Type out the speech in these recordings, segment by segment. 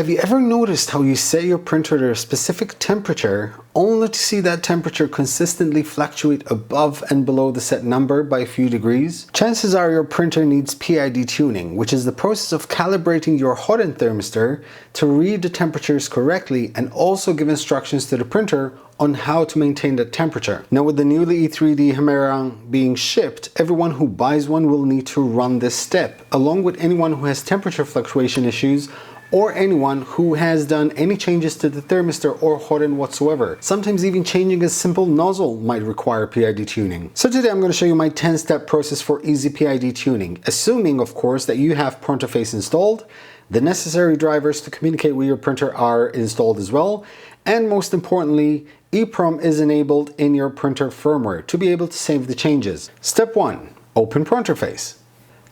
Have you ever noticed how you set your printer to a specific temperature only to see that temperature consistently fluctuate above and below the set number by a few degrees? Chances are your printer needs PID tuning, which is the process of calibrating your hot end thermistor to read the temperatures correctly and also give instructions to the printer on how to maintain that temperature. Now, with the newly E3D Chimera being shipped, everyone who buys one will need to run this step, along with anyone who has temperature fluctuation issues or anyone who has done any changes to the thermistor or hot end whatsoever. Sometimes even changing a simple nozzle might require PID tuning. So today I'm going to show you my 10-step process for easy PID tuning, assuming of course that you have Pronterface installed, the necessary drivers to communicate with your printer are installed as well, and most importantly, EEPROM is enabled in your printer firmware to be able to save the changes. Step 1. Open Pronterface.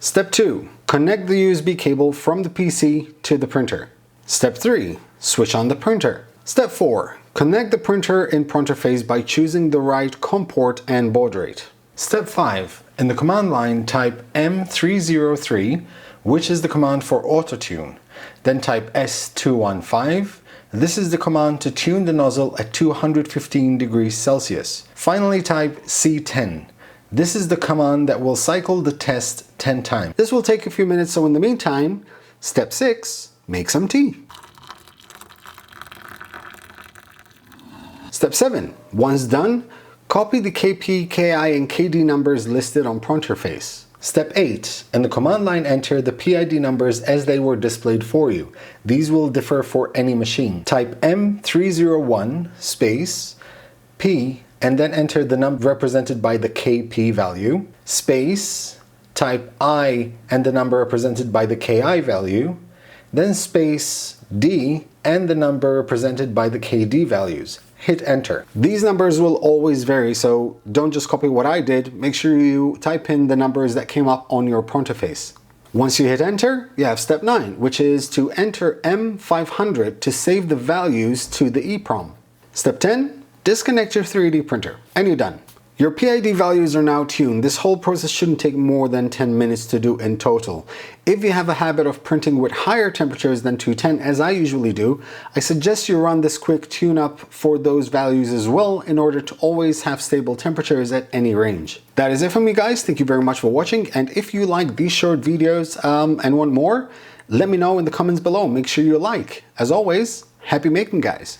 Step 2. Connect the USB cable from the PC to the printer. Step 3. Switch on the printer. Step 4. Connect the printer in Pronterface by choosing the right COM port and baud rate. Step 5. In the command line, type M303, which is the command for auto tune. Then type S215. This is the command to tune the nozzle at 215 degrees Celsius. Finally, type C10. This is the command that will cycle the test 10 times. This will take a few minutes, so in the meantime, step 6, make some tea. Step 7, once done, copy the KP, KI, and KD numbers listed on Pronterface. Step 8, in the command line enter the PID numbers as they were displayed for you. These will differ for any machine. Type M301 space P and then enter the number represented by the KP value, space, type I and the number represented by the KI value, then space D and the number represented by the KD values. Hit enter. These numbers will always vary, so don't just copy what I did. Make sure you type in the numbers that came up on your Pronterface. Once you hit enter, you have step 9, which is to enter M500 to save the values to the EEPROM. Step 10, disconnect your 3D printer, and you're done. Your PID values are now tuned. This whole process shouldn't take more than 10 minutes to do in total. If you have a habit of printing with higher temperatures than 210, as I usually do, I suggest you run this quick tune-up for those values as well in order to always have stable temperatures at any range. That is it from me, guys. Thank you very much for watching, and if you like these short videos and want more, let me know in the comments below. Make sure you like. As always, happy making, guys.